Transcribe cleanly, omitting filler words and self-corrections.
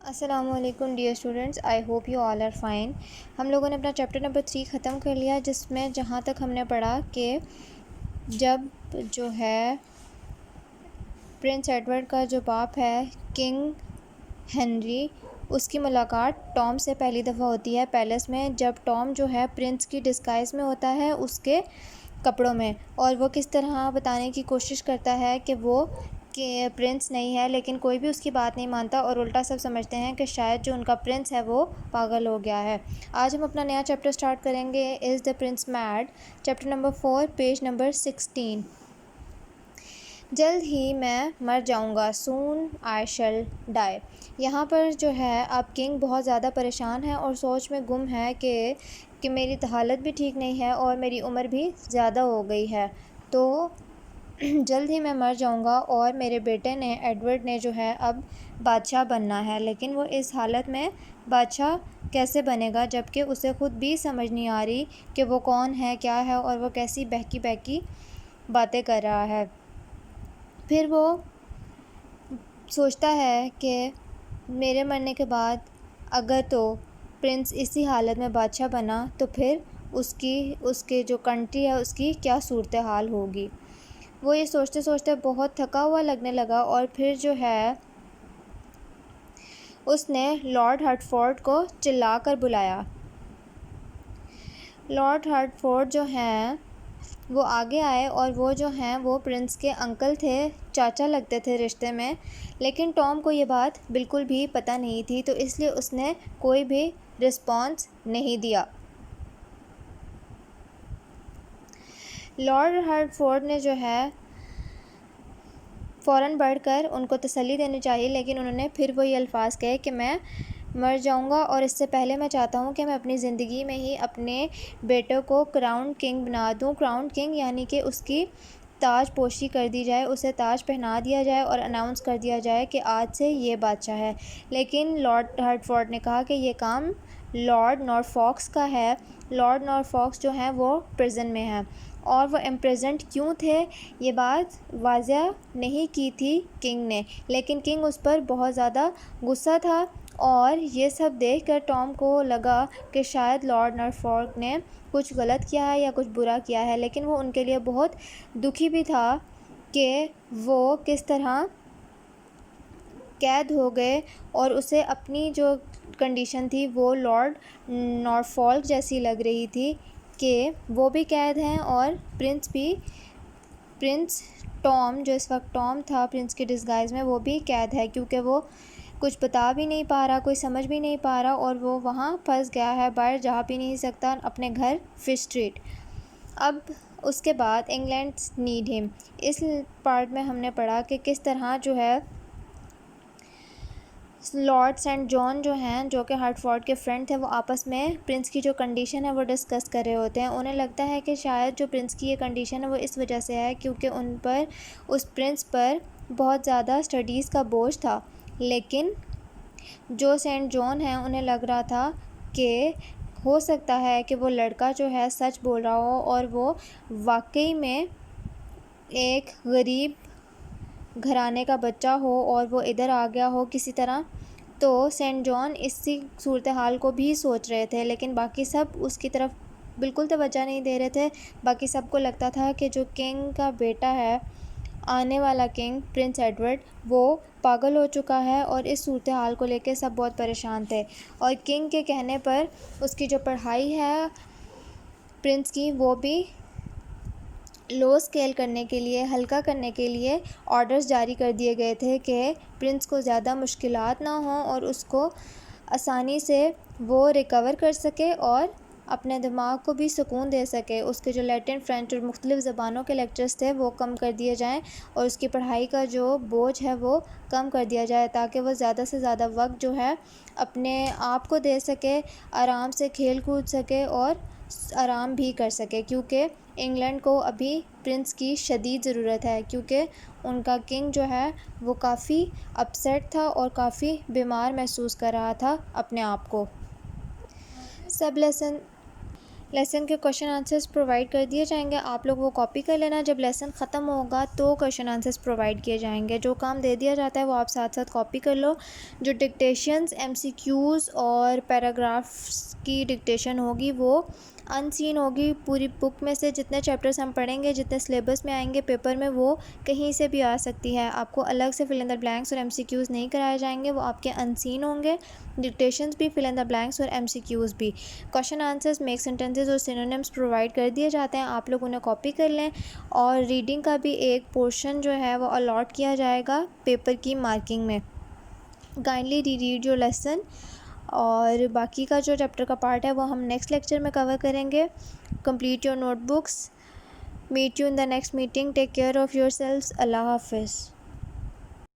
السلام علیکم dear students, I hope you all are fine. ہم لوگوں نے اپنا چیپٹر نمبر 3 ختم کر لیا، جس میں جہاں تک ہم نے پڑھا کہ جب جو ہے پرنس ایڈورڈ کا جو باپ ہے کنگ ہنری، اس کی ملاقات ٹام سے پہلی دفعہ ہوتی ہے پیلس میں، جب ٹام جو ہے پرنس کی ڈسگائز میں ہوتا ہے، اس کے کپڑوں میں، اور وہ کس طرح بتانے کی کوشش کرتا ہے کہ وہ پرنس نہیں ہے، لیکن کوئی بھی اس کی بات نہیں مانتا اور الٹا سب سمجھتے ہیں کہ شاید جو ان کا پرنس ہے وہ پاگل ہو گیا ہے۔ آج ہم اپنا نیا چیپٹر سٹارٹ کریں گے، is the prince mad, chapter number 4، page number 16۔ جلد ہی میں مر جاؤں گا، سون آئی شل ڈائی۔ یہاں پر جو ہے اب کنگ بہت زیادہ پریشان ہے اور سوچ میں گم ہے کہ میری حالت بھی ٹھیک نہیں ہے اور میری عمر بھی زیادہ ہو گئی ہے، تو جلد ہی میں مر جاؤں گا اور میرے بیٹے نے ایڈورڈ نے جو ہے اب بادشاہ بننا ہے، لیکن وہ اس حالت میں بادشاہ کیسے بنے گا جبکہ اسے خود بھی سمجھ نہیں آ رہی کہ وہ کون ہے، کیا ہے، اور وہ کیسی بہکی بہکی باتیں کر رہا ہے۔ پھر وہ سوچتا ہے کہ میرے مرنے کے بعد اگر تو پرنس اسی حالت میں بادشاہ بنا تو پھر اس کے جو کنٹری ہے اس کی کیا صورتحال ہوگی۔ وہ یہ سوچتے سوچتے بہت تھکا ہوا لگنے لگا اور پھر جو ہے اس نے لارڈ ہرٹفورڈ کو چلا کر بلایا۔ لارڈ ہرٹفورڈ جو ہیں وہ آگے آئے اور وہ جو ہیں وہ پرنس کے انکل تھے، چاچا لگتے تھے رشتے میں، لیکن ٹام کو یہ بات بالکل بھی پتہ نہیں تھی، تو اس لیے اس نے کوئی بھی رسپانس نہیں دیا۔ لارڈ ہرٹفورڈ نے جو ہے فوراً بڑھ کر ان کو تسلی دینی چاہیے، لیکن انہوں نے پھر وہی الفاظ کہے کہ میں مر جاؤں گا اور اس سے پہلے میں چاہتا ہوں کہ میں اپنی زندگی میں ہی اپنے بیٹے کو کراؤن کنگ بنا دوں۔ کراؤن کنگ یعنی کہ اس کی تاج پوشی کر دی جائے، اسے تاج پہنا دیا جائے اور اناؤنس کر دیا جائے کہ آج سے یہ بادشاہ ہے۔ لیکن لارڈ ہرٹفورڈ نے کہا کہ یہ کام لارڈ نارفاکس کا ہے۔ لارڈ نارفاکس جو ہیں وہ پرزن میں ہیں، اور وہ امپریزنٹ کیوں تھے یہ بات واضح نہیں کی تھی کنگ نے، لیکن کنگ اس پر بہت زیادہ غصہ تھا، اور یہ سب دیکھ کر ٹام کو لگا کہ شاید لارڈ نارفاک نے کچھ غلط کیا ہے یا کچھ برا کیا ہے، لیکن وہ ان کے لیے بہت دکھی بھی تھا کہ وہ کس طرح قید ہو گئے، اور اسے اپنی جو کنڈیشن تھی وہ لارڈ نارفالک جیسی لگ رہی تھی کہ وہ بھی قید ہیں اور پرنس ٹام جو اس وقت ٹام تھا پرنس کی ڈسگائز میں، وہ بھی قید ہے، کیونکہ وہ کچھ بتا بھی نہیں پا رہا، کوئی سمجھ بھی نہیں پا رہا، اور وہ وہاں پھنس گیا ہے، باہر جا بھی نہیں سکتا، اپنے گھر فش اسٹریٹ۔ اب اس کے بعد انگلینڈ نیڈ ہم، اس پارٹ میں ہم نے پڑھا کہ کس طرح جو ہے لارڈ سینٹ جان جو ہیں، جو کہ ہرٹفورڈ کے فرینڈ تھے، وہ آپس میں پرنس کی جو کنڈیشن ہے وہ ڈسکس کر رہے ہوتے ہیں۔ انہیں لگتا ہے کہ شاید جو پرنس کی یہ کنڈیشن ہے وہ اس وجہ سے ہے کیونکہ اس پرنس پر بہت زیادہ اسٹڈیز کا بوجھ تھا، لیکن جو سینٹ جان ہیں انہیں لگ رہا تھا کہ ہو سکتا ہے کہ وہ لڑکا جو ہے سچ بول رہا ہو اور وہ واقعی میں ایک غریب گھرانے کا بچہ ہو اور وہ ادھر آ گیا ہو کسی طرح۔ تو سینٹ جان اسی صورتحال کو بھی سوچ رہے تھے، لیکن باقی سب اس کی طرف بالکل توجہ نہیں دے رہے تھے۔ باقی سب کو لگتا تھا کہ جو کنگ کا بیٹا ہے، آنے والا کنگ پرنس ایڈورڈ، وہ پاگل ہو چکا ہے، اور اس صورتحال کو لے کے سب بہت پریشان تھے، اور کنگ کے کہنے پر اس کی جو پڑھائی ہے پرنس کی وہ بھی لو اسکیل کرنے کے لیے، ہلکا کرنے کے لیے آرڈرز جاری کر دیے گئے تھے کہ پرنس کو زیادہ مشکلات نہ ہوں اور اس کو آسانی سے وہ ریکور کر سکے اور اپنے دماغ کو بھی سکون دے سکے۔ اس کے جو لیٹن، فرینچ اور مختلف زبانوں کے لیکچرز تھے وہ کم کر دیے جائیں، اور اس کی پڑھائی کا جو بوجھ ہے وہ کم کر دیا جائے، تاکہ وہ زیادہ سے زیادہ وقت جو ہے اپنے آپ کو دے سکے، آرام سے کھیل کود سکے اور آرام بھی کر سکے، کیونکہ انگلینڈ کو ابھی پرنس کی شدید ضرورت ہے، کیونکہ ان کا کنگ جو ہے وہ کافی اپسیٹ تھا اور کافی بیمار محسوس کر رہا تھا اپنے آپ کو۔ سب لیسن لیسن کے کوشچن آنسرس پرووائڈ کر دیے جائیں گے، آپ لوگ وہ کاپی کر لینا. جب لیسن ختم ہوگا تو کوشچن آنسرس پرووائڈ کیے جائیں گے. جو کام دے دیا جاتا ہے وہ آپ ساتھ ساتھ کاپی کر لو. جو ڈکٹیشنز، ایم سی کیوز اور پیراگرافس کی ڈکٹیشن ہوگی وہ ان سین ہوگی. پوری بک میں سے جتنے چیپٹرز ہم پڑھیں گے، جتنے سلیبس میں آئیں گے پیپر میں، وہ کہیں سے بھی آ سکتی ہے. آپ کو الگ سے فل ان دا بلینکس اور ایم سی کیوز نہیں کرائے جائیں گے، وہ آپ کے ان سین ہوں گے. ڈکٹیشنز بھی، فل ان دا بلینکس اور ایم سی کیوز بھی. کوشچن آنسرز، میک سینٹنسز اور سینونیمز پرووائڈ کر دیے جاتے ہیں، آپ لوگ انہیں کاپی کر لیں. اور ریڈنگ کا بھی ایک پورشن جو ہے وہ الاٹ کیا جائے گا پیپر کی مارکنگ میں. Kindly reread your lesson. اور باقی کا جو چیپٹر کا پارٹ ہے وہ ہم نیکسٹ لیکچر میں کور کریں گے. Complete your notebooks. Meet you in the next meeting. Take care of yourselves. اللہ حافظ.